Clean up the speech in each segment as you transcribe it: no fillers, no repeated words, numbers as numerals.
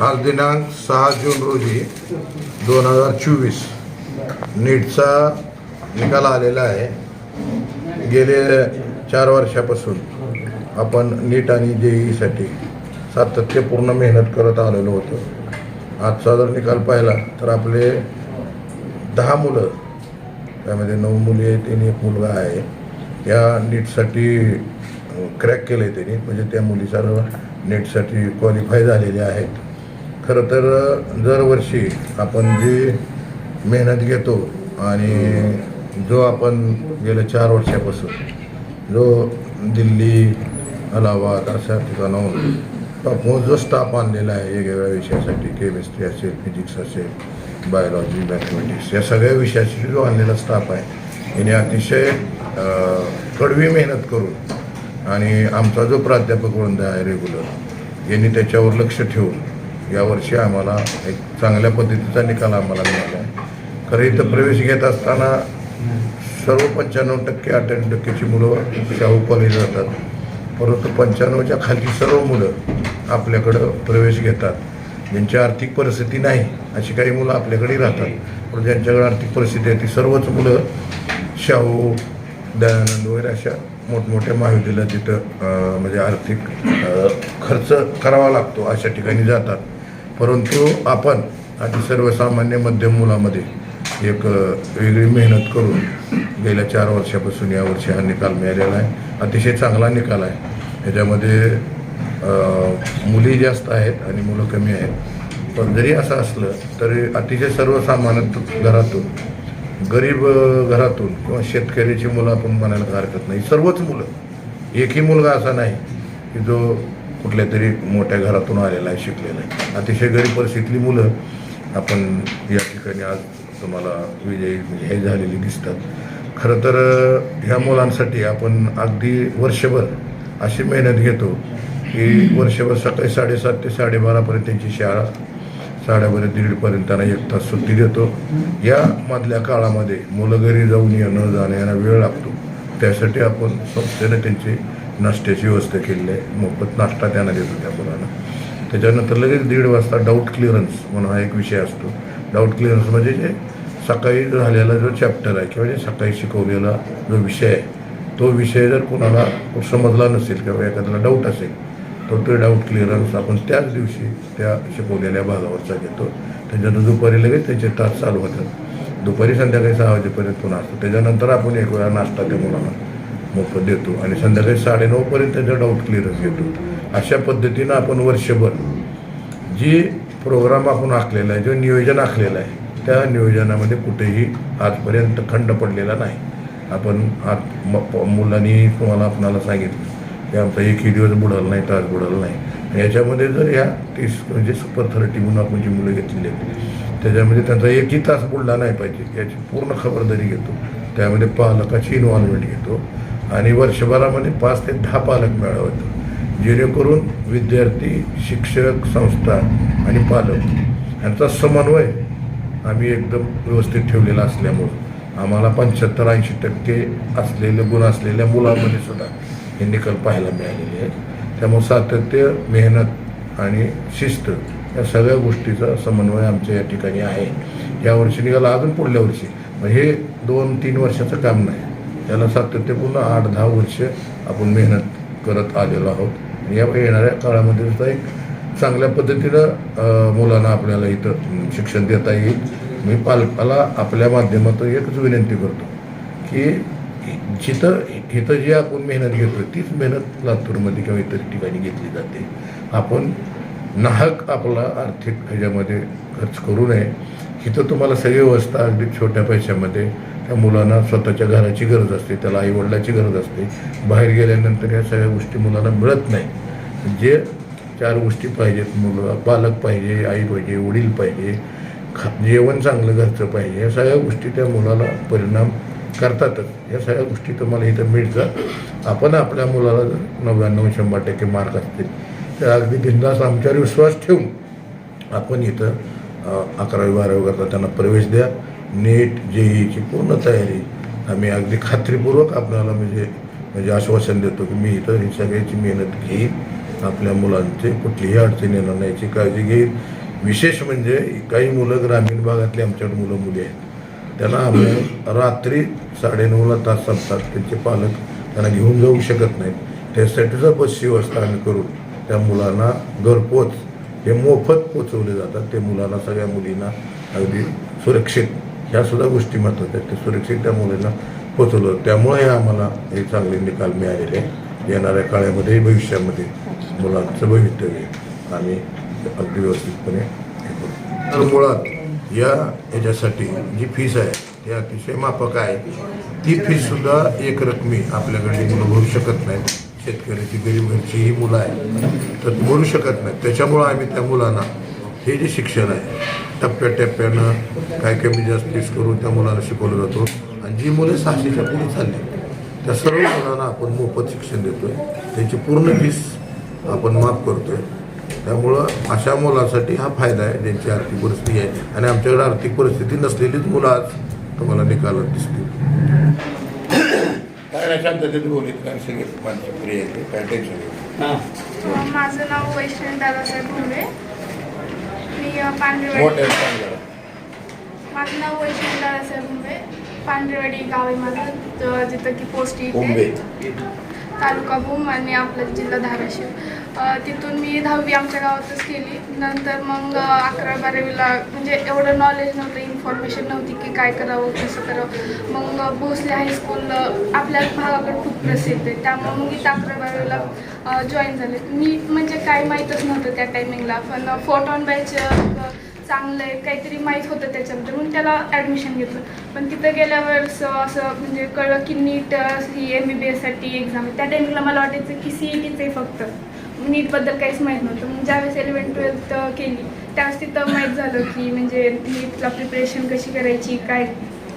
आज दिनांक 6 जून रोजी 2024 नीटचा निकाल आलेला आहे. गेले 4 वर्षापासून आपण नीट आणि JEEसाठी सातत्यपूर्ण मेहनत करत आलेलो होतो. आजचा जर निकाल पाहिला तर आपले 10 मुलं, त्यामध्ये 9 मुली आहेत आणि 1 मुलगा आहे, या नीटसाठी क्रॅक केलं आहे त्यांनी. म्हणजे त्या मुली सर्व नीटसाठी क्वालिफाय झालेल्या आहेत. खरं तर दरवर्षी आपण जी मेहनत घेतो आणि जो आपण गेल्या 4 वर्षापासून जो दिल्ली, अलाहाबाद अशा ठिकाणाहून आपण जो स्टाफ आणलेला आहे वेगवेगळ्या विषयासाठी, केमिस्ट्री असेल, फिजिक्स असेल, बायोलॉजी, मॅथमॅटिक्स, या सगळ्या विषयासाठी जो आणलेला स्टाफ आहे याने अतिशय कडवी मेहनत करून आणि आमचा जो प्राध्यापक वृंद आहे रेग्युलर यांनी त्याच्यावर लक्ष ठेवून यावर्षी आम्हाला एक चांगल्या पद्धतीचा निकाल आम्हाला मिळाला आहे. खरं इथं प्रवेश घेत असताना सर्व 95% 98%ची मुलं शाहू कॉलेज जातात, परंतु 95च्या खालची सर्व मुलं आपल्याकडं प्रवेश घेतात. ज्यांची आर्थिक परिस्थिती नाही अशी काही मुलं आपल्याकडे राहतात, पण ज्यांच्याकडे आर्थिक परिस्थिती आहे ती सर्वच मुलं शाहू, दयानंद वगैरे अशा मोठमोठ्या महाविद्यालयात तिथं म्हणजे आर्थिक खर्च करावा लागतो अशा ठिकाणी जातात. परंतु आपण अति सर्वसामान्य मध्यम मुलामध्ये एक वेगळी मेहनत करून गेल्या 4 वर्षापासून यावर्षी हा निकाल मिळालेला आहे. अतिशय चांगला निकाल आहे. ह्याच्यामध्ये मुली जास्त आहेत आणि मुलं कमी आहेत. पण जरी असं असलं तरी अतिशय सर्वसामान्य घरातून, गरीब घरातून किंवा शेतकऱ्याची मुलं आपण म्हणायला हरकत नाही. सर्वच मुलं, एकही मुलगा असा नाही की जो कुठल्या तरी मोठ्या घरातून आलेला आहे, शिकलेला आहे. अतिशय गरीब परिस्थितीतली मुलं आपण या ठिकाणी आज तुम्हाला विजयी हे झालेली दिसतात. खरं तर ह्या मुलांसाठी आपण अगदी वर्षभर अशी मेहनत घेतो की वर्षभर सकाळी 7:30 ते 12:30पर्यंत त्यांची शाळा, 12:30 ते 1:30पर्यंत त्यांना 1 तास सुट्टी देतो. या मधल्या काळामध्ये मुलं घरी जाऊन येणं जाण्याला वेळ लागतो. त्यासाठी आपण संस्थेने त्यांची नाश्त्याची व्यवस्था केलेली आहे. मोफत नाश्ता त्यांना देतो त्या मुलांना. त्याच्यानंतर लगेच 1:30 वाजता डाऊट क्लिअरन्स म्हणून हा एक विषय असतो. डाऊट क्लिअरन्स म्हणजे जे सकाळी झालेला जो चॅप्टर आहे किंवा जे सकाळी शिकवलेला जो विषय आहे तो विषय जर कोणाला समजला नसेल किंवा एखाद्याला डाऊट असेल तर तो डाऊट क्लिअरन्स आपण त्याच दिवशी त्या शिकवलेल्या भागावरचा घेतो. त्याच्यानंतर दुपारी लगेच त्याचे तास चालू होतात. दुपारी संध्याकाळी 6 वाजेपर्यंत पुन्हा असतो. त्याच्यानंतर आपण 1 वेळा नाश्ता त्या मुलांना मोफत देतो आणि संध्याकाळी 9:30पर्यंत त्याचा डाऊट क्लिअरन्स घेतो. अशा पद्धतीनं आपण वर्षभर जी प्रोग्राम आपण आखलेला आहे, जो नियोजन आखलेलं आहे, त्या नियोजनामध्ये कुठेही आजपर्यंत खंड पडलेला नाही. आपण मुलांनी तुम्हाला आपणाला सांगितलं की आमचा एकही दिवस बुडाला नाही, तास बुडाला नाही. याच्यामध्ये जर ह्या 30 म्हणजे सुपर 30 म्हणून आपण जी मुलं घेतलेली आहेत त्याच्यामध्ये त्यांचा एकही तास बुडला नाही पाहिजे याची पूर्ण खबरदारी घेतो. त्यामध्ये पालकाची इन्व्हॉल्वमेंट घेतो आणि वर्षभरामध्ये 5 ते 10 पालक मिळवतो, जेणेकरून विद्यार्थी, शिक्षक, संस्था आणि पालक यांचा समन्वय आम्ही एकदम व्यवस्थित ठेवलेला असल्यामुळं आम्हाला 75-80% असलेले गुण असलेल्या मुलांमध्ये सुद्धा हे निकाल पाहायला मिळालेले आहेत. त्यामुळे सातत्य, मेहनत आणि शिस्त या सगळ्या गोष्टीचा समन्वय आमच्या या ठिकाणी आहे. यावर्षी निघाला अजून पुढल्या वर्षी, हे 2-3 वर्षाचं काम नाही, त्याला सातत्यपूर्ण 8-10 वर्ष आपण मेहनत करत आलेलो आहोत. या येणाऱ्या काळामध्ये सुद्धा एक चांगल्या पद्धतीनं मुलांना आपल्याला इथं शिक्षण देता येईल. मी पालकाला आपल्या माध्यमातून एकच विनंती करतो की इथं जी आपण मेहनत घेतो तीच मेहनत लातूरमध्ये किंवा इतर ठिकाणी घेतली जाते. आपण नाहक आपला आर्थिक ह्याच्यामध्ये खर्च करू नये. इथं तुम्हाला सगळी व्यवस्था अगदी छोट्या पैशामध्ये, त्या मुलांना स्वतःच्या घराची गरज असते, त्याला आईवडिलाची गरज असते. बाहेर गेल्यानंतर या सगळ्या गोष्टी मुलांना मिळत नाही. जे 4 गोष्टी पाहिजेत, मुलं, पालक पाहिजे, आई पाहिजे, वडील पाहिजे, जेवण चांगलं घरचं पाहिजे, या सगळ्या गोष्टी त्या मुलाला परिणाम करतातच. या सगळ्या गोष्टी तुम्हाला इथं मिळतात. आपण आपल्या मुलाला जर 99-100% मार्क असतील तर अगदी बिनधास्त आमच्यावर विश्वास ठेवून आपण इथं 11वी-12वी करता त्यांना प्रवेश द्या. नीट, JEEची पूर्ण तयारी आम्ही अगदी खात्रीपूर्वक आपल्याला म्हणजे आश्वासन देतो की मी इथं ही सगळ्याची मेहनत घेईन आपल्या मुलांची कुठलीही अडचण येणार नाही याची काळजी घेईल. विशेष म्हणजे काही मुलं ग्रामीण भागातली आमच्याकडे मुलं मुली आहेत, त्यांना आम्ही रात्री 9:30ला तास संपतात, त्यांचे पालक त्यांना घेऊन जाऊ शकत नाहीत. त्यासाठीचा बसची व्यवस्था आम्ही करून त्या मुलांना घरपोच हे मोफत पोचवले जातात. ते मुलांना सगळ्या मुलींना अगदी सुरक्षित, ह्यासुद्धा गोष्टी महत्त्वाच्या आहेत, ते सुरक्षित त्या मुलींना पोचवलं. त्यामुळे आम्हाला हे चांगले निकाल मिळालेले आहे. येणाऱ्या काळामध्ये भविष्यामध्ये मुलांचं भवितव्य आम्ही अगदी व्यवस्थितपणे हे करू. तर मुळात याच्यासाठी जी फीस आहे ती अतिशय माफक आहे. ती फीससुद्धा एक रकमी आपल्याकडे मुलं भरू शकत नाहीत. शेतकऱ्याची गरीब घरची ही मुलं आहेत तर भरू शकत नाहीत. त्याच्यामुळं आम्ही त्या मुलांना हे जे शिक्षण आहे टप्प्याटप्प्यानं काय कमी जास्त फीस करून त्या मुलांना शिकवलं जातो. आणि जी मुलं 600च्या पुढे चालली त्या सर्व मुलांना आपण मोफत शिक्षण देतोय. त्यांची पूर्ण फीस आपण माफ करतोय. त्यामुळं अशा मुलांसाठी हा फायदा आहे ज्यांची आर्थिक परिस्थिती आहे. आणि आमच्याकडे आर्थिक परिस्थिती नसलेलीच मुलं आज तुम्हाला निकालात दिसतील. काय नाही शांततेत बोलत काय सगळे माणसं प्रिय येते काय टेन्शन. माझं नाव वैष्णवी दादासाहेब भुवे. मी पांढरेवाडी. माझं नाव वैष्णवी दादासाहेब भुवे. पांढरेवाडी गाव आहे माझं, जिथं की पोस्ट इथे तालुका भूम आणि आपला जिल्हा धाराशिव. तिथून मी 10वी आमच्या गावातच केली. नंतर मग 11-12वीला म्हणजे एवढं नॉलेज नव्हतं, इन्फॉर्मेशन नव्हती की काय करावं कसं करावं. मग भोसले हायस्कूल आपल्या भागाकडे खूप प्रसिद्ध आहे, त्यामुळे मग इथं 11-12वीला जॉईन झाले. मी म्हणजे काय माहीतच नव्हतं त्या टायमिंगला, पण फोटॉन बॅच चांगलं आहे काहीतरी माहीत होतं त्याच्याबद्दल म्हणून त्याला ॲडमिशन घेतलं. पण तिथं गेल्यावर असं म्हणजे कळलं की नीट ही MBBSसाठी एक्झाम आहे. त्या टायमिंगला मला वाटायचं की CETच आहे फक्त, नीटबद्दल काहीच माहीत नव्हतं. मग ज्यावेळेस 11th-12th केली त्यावेळेस तिथं माहीत झालं की म्हणजे नीटला प्रिपरेशन कशी करायची, काय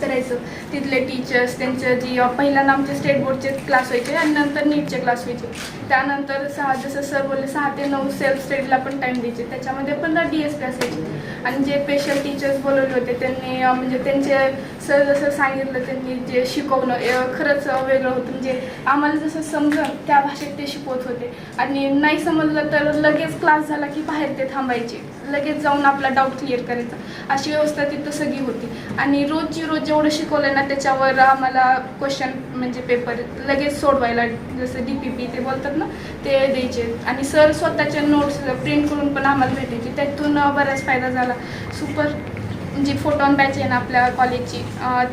करायचं. तिथले टीचर्स त्यांचं जी पहिल्यांदा आमचे स्टेट बोर्डचे क्लास व्हायचे आणि नंतर नीटचे क्लास व्हायचे. त्यानंतर जसं सर बोलले 6 ते 9 सेल्फ स्टडीला पण टाईम द्यायचे. त्याच्यामध्ये 15 DSP असायचे. आणि जे स्पेशल टीचर्स बोलवले होते त्यांनी म्हणजे त्यांचे सर जसं सांगितलं त्यांनी जे शिकवणं खरंच वेगळं होतं. म्हणजे आम्हाला जसं समजलं त्या भाषेत ते शिकवत होते. आणि नाही समजलं तर लगेच क्लास झाला की बाहेर ते थांबायचे, लगेच जाऊन आपला डाऊट क्लिअर करायचा. अशी व्यवस्था तिथं सगळी होती. आणि रोज जेवढं शिकवलं ना त्याच्यावर आम्हाला क्वेश्चन म्हणजे पेपर लगेच सोडवायला, जसं DPP ते बोलतात ना ते द्यायचे. आणि सर स्वतःच्या नोट्स प्रिंट करून पण आम्हाला भेटायचे. त्यातून बराच फायदा झाला. सुपर जी फोटॉन बॅच आहे ना आपल्या कॉलेजची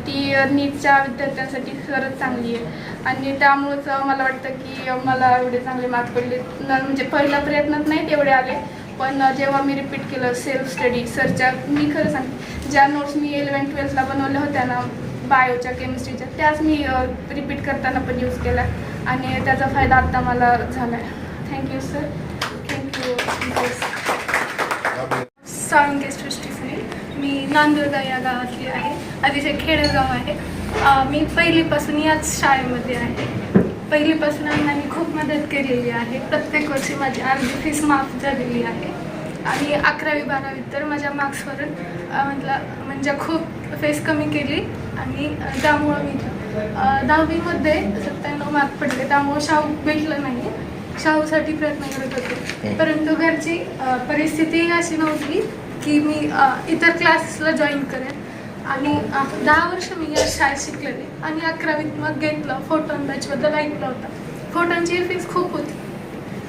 ती नीटच्या विद्यार्थ्यांसाठी खरंच चांगली आहे. आणि त्यामुळंच मला वाटतं की मला एवढे चांगले मार्क पडले. म्हणजे पहिल्या प्रयत्नात नाही तेवढे आले, पण जेव्हा मी रिपीट केलं सेल्फ स्टडी सरच्या, मी खरं सांगते ज्या नोट्स मी 11th-12thला बनवल्या होत्या ना बायोच्या केमिस्ट्रीच्या, त्याच मी रिपीट करताना पण यूज केल्या आणि त्याचा फायदा आत्ता मला झाला आहे. Thank you sir. थँक्यू. साळुंके सृष्टी सुनील. मी नांदुर्गा या गावातली आहे. अतिशय खेडेगाव आहे. मी पहिलीपासून याच शाळेमध्ये आहे. पहिलीपासून अण्णांनी खूप मदत केलेली आहे. प्रत्येक वर्षी माझी अर्धी फीस माफ झालेली आहे. आणि 11वी-12वी तर माझ्या मार्क्सवरून म्हणजे खूप फीस कमी केली. आणि त्यामुळं मी 10वीमध्ये 97 मार्क पडले. त्यामुळं शाहू भेटलं नाही. शाहूसाठी प्रयत्न करत होते, परंतु घरची परिस्थिती अशी नव्हती की मी इतर क्लासेसला जॉईन करेन. आणि 10 वर्ष मी या शाळेत शिकलेले. आणि 11वीत मग घेतलं फोटॉन बॅचबद्दल ऐकलं होतं. फोटॉनची फीस खूप होती,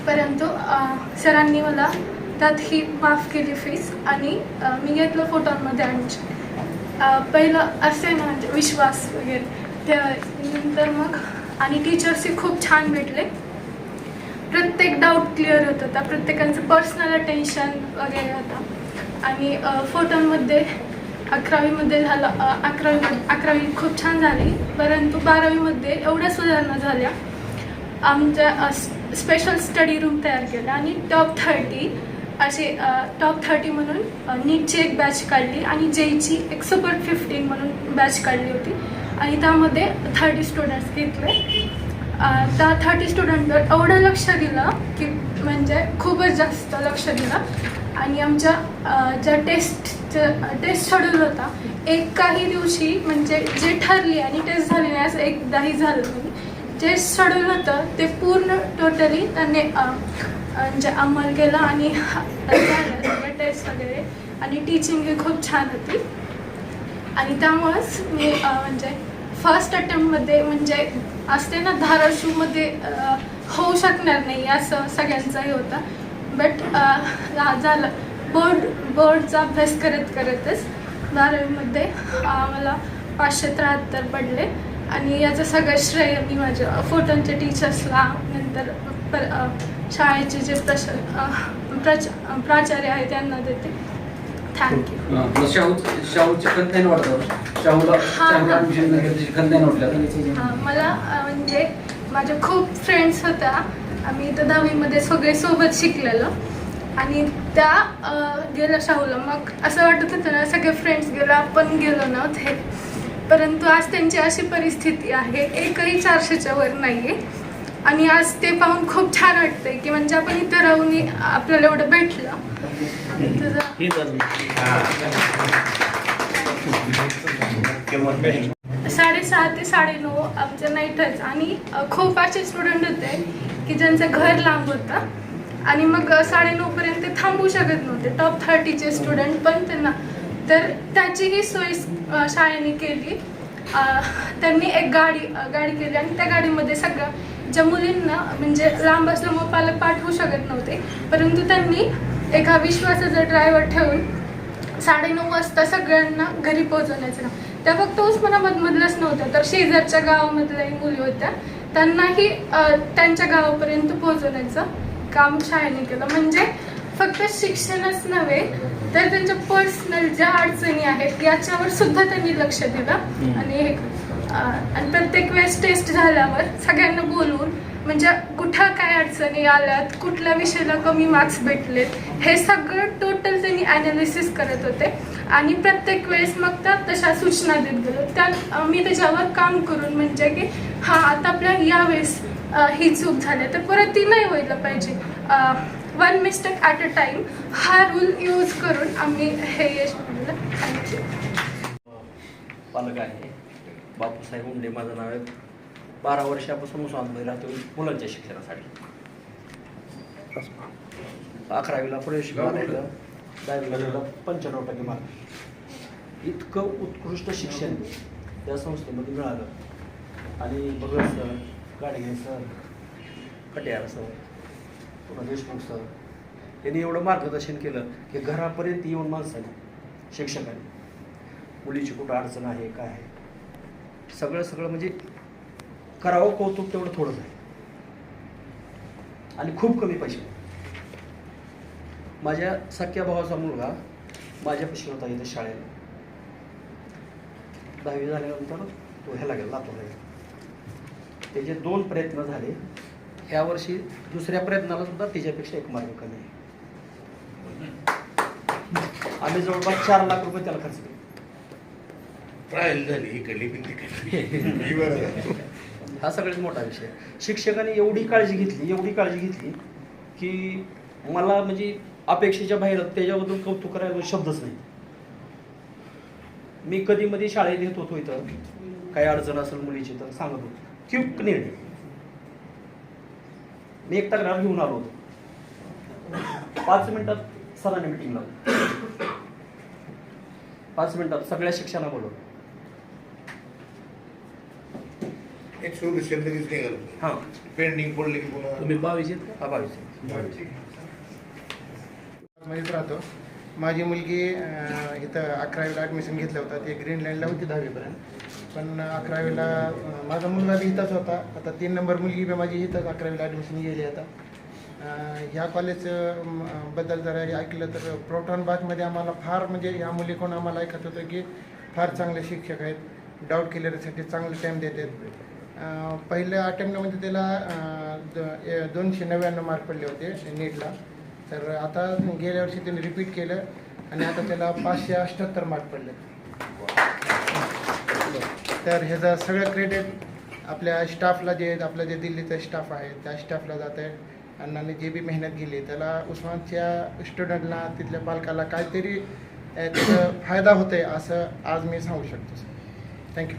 परंतु सरांनी मला त्यात ही माफ केली फीस आणि मी घेतलं फोटॉनमध्ये ॲडमिशन. पहिलं असे ना म्हणजे विश्वास वगैरे, त्यानंतर मग आणि टीचर्सही खूप छान भेटले. प्रत्येक डाऊट क्लिअर होत होता. प्रत्येकाचं पर्सनल अटेन्शन वगैरे होता. आणि फोटॉनमध्ये 11वीमध्ये झालं. 11वी खूप छान झाली, परंतु 12वीमध्ये एवढ्या सुधारणा झाल्या. आमच्या स्पेशल स्टडी रूम तयार केला आणि टॉप 30 म्हणून नीटची एक बॅच काढली आणि जेईची एक सुपर 15 म्हणून बॅच काढली होती. आणि त्यामध्ये 30 स्टुडंट्स घेतले. त्या 30 स्टुडंटवर एवढं लक्ष दिलं की म्हणजे खूपच जास्त लक्ष दिलं. आणि आमच्या ज्या टेस्ट शेड्यूल होता एकाही दिवशी म्हणजे जे ठरली आणि टेस्ट झाली नाही असं एकदाही झालं नाही. जे शेड्यूल होतं ते पूर्ण टोटली त्यांनी म्हणजे अंमल केला आणि झालं सगळं टेस्ट वगैरे आणि टीचिंग खूप छान होती आणि त्यामुळंच मी म्हणजे फर्स्ट अटेम्प्टमध्ये म्हणजे असते ना धाराशिवमध्ये होऊ शकणार नाही असं सगळ्यांचाही होता बट झालं बोर्डचा अभ्यास करतच 12वीमध्ये मला 573 पडले आणि याचं सगळं श्रेय मी माझ्या फोटोंच्या टीचर्सला नंतर शाळेचे जे प्राचार्य आहेत त्यांना देते थँक्यू. शाहूचे कंटेन वाटतं शाहूला ॲडमिशन कंटेन वाटलं. मला म्हणजे माझ्या खूप फ्रेंड्स होत्या आम्ही इथं 10वीमध्ये सगळे सोबत शिकलेलो आणि त्या गेल्या शाहूला मग असं वाटत होतं ना सगळे फ्रेंड्स गेलो आपण गेलो नव्हते परंतु आज त्यांची अशी परिस्थिती आहे एकही 400च्या वर नाही आहे आणि आज ते पाहून खूप छान वाटतंय की म्हणजे आपण इथं राहून आपल्याला एवढं भेटलं. 6:30 ते 9:30 आमच्या नाईटच आणि खूप असे स्टुडंट होते की ज्यांचं घर लांब होतं आणि मग 9:30 पर्यंत ते थांबू शकत नव्हते टॉप 30चे स्टुडंट पण त्यांना तर त्याचीही सोय शाळेने केली. त्यांनी एक गाडी केली आणि त्या गाडीमध्ये सगळं ज्या मुलींना म्हणजे लांब असल्यामुळे पालक पाठवू शकत नव्हते परंतु त्यांनी एका विश्वासाचा ड्रायव्हर ठेवून 9:30 वाजता सगळ्यांना घरी पोहोचवण्याचं काम. त्या फक्त उस्मानाबादमधल्याच नव्हत्या तर शेजारच्या गावामधल्याही मुली होत्या त्यांनाही त्यांच्या गावापर्यंत पोहोचवण्याचं काम शाळेने केलं. म्हणजे फक्त शिक्षणच नव्हे तर त्यांच्या पर्सनल ज्या अडचणी आहेत याच्यावर सुद्धा त्यांनी लक्ष दिलं आणि प्रत्येक वेळेस टेस्ट झाल्यावर सगळ्यांना बोलवून म्हणजे कुठं काय अडचणी आल्यात कुठल्या विषयाला कमी मार्क्स भेटलेत हे सगळं टोटल त्यांनी ॲनालिसिस करत होते आणि प्रत्येक वेळेस मग त्या तशा सूचना देत गेलो. त्या मी त्याच्यावर काम करून म्हणजे की हां आता आपल्या यावेळेस ही चूक झाली तर परत ती नाही व्हायला पाहिजे. 1 मिस्टेक ॲट अ टाईम हा रूल यूज करून आम्ही हे यश मिळवलं. थँक्यू. पालक आहे बापूसाहेब उंडे माझं नाव आहे. 12 वर्षापासून उस्मानाबादमध्ये राहतो मुलांच्या शिक्षणासाठी. 11वीला प्रवेश मारायला 10वीला 95% मार्क. इतकं उत्कृष्ट शिक्षण त्या संस्थेमध्ये मिळालं आणि भगत सर गाडगे सर कट्यार सर पुन्हा देशमुख सर यांनी एवढं मार्गदर्शन केलं की घरापर्यंत येऊन माणसाने शिक्षकांनी मुलीची कुठं अडचण आहे काय आहे सगळं म्हणजे करावं कौतुक तेवढं थोडंच आहे आणि खूप कमी पैसे. माझ्या सख्या भावाचा मुलगा माझ्यापाशी होता इथे शाळेला. 10वी झाल्यानंतर तो ह्याला गेला लातूरला गेला. त्याचे 2 प्रयत्न झाले. ह्या वर्षी दुसऱ्या प्रयत्नाला सुद्धा त्याच्यापेक्षा 1 मार्क कमी आहे. आम्ही जवळपास 4 लाख रुपये त्याला खर्च केले. ट्रायल झाली इकडली पण तिकडली. हा सगळ्यात मोठा विषय. शिक्षकांनी एवढी काळजी घेतली की मला म्हणजे अपेक्षेच्या बाहेर त्याच्याबद्दल कौतुक करायला शब्दच नाही. मी कधी मध्ये शाळेत येत होतो इथं काही अडचण असेल मुलीची तर सांगत होतो क्यूक निर्णय. मी एक तक्रार घेऊन आलो होतो 5 मिनिटात सरांनी मिटिंग लावली. 5 मिनिटात सगळ्या शिक्षकांना बोलवलं. एक सोल्युशन लगेच निघालं. हां पेंडिंग पडले की पुन्हा तुम्ही 22 आहेत का? 22 मध्ये राहतो. माझी मुलगी इथं 11वीला ॲडमिशन घेतलं होतं. ते ग्रीनलँडला होती 10वीपर्यंत पण 11वीला माझा मुलगा बी इथंच होता. आता 3 नंबर मुलगी बी माझी इथंच 11वीला ॲडमिशन गेली. आता ह्या कॉलेज बद्दल जर ऐकलं तर प्रोटॉन बागमध्ये आम्हाला फार म्हणजे ह्या मुलीकडून आम्हाला ऐकत होतं की फार चांगले शिक्षक आहेत. डाऊट क्लिअरसाठी चांगलं टाईम देतात. पहिल्या अटेम्प्टमध्ये त्याला 299 मार्क पडले होते नीटला. तर आता गेल्या वर्षी त्याने रिपीट केलं आणि आता त्याला 578 मार्क पडले. तर ह्याचं सगळं क्रेडिट आपल्या स्टाफला जे आपलं जे दिल्लीचं स्टाफ आहे त्या स्टाफला जात आहे. अण्णांनी जे बी मेहनत केली त्याला उस्मानच्या स्टुडंटला तिथल्या पालकाला काहीतरी त्याचा फायदा होतो आहे असं आज मी सांगू शकतो. थँक्यू.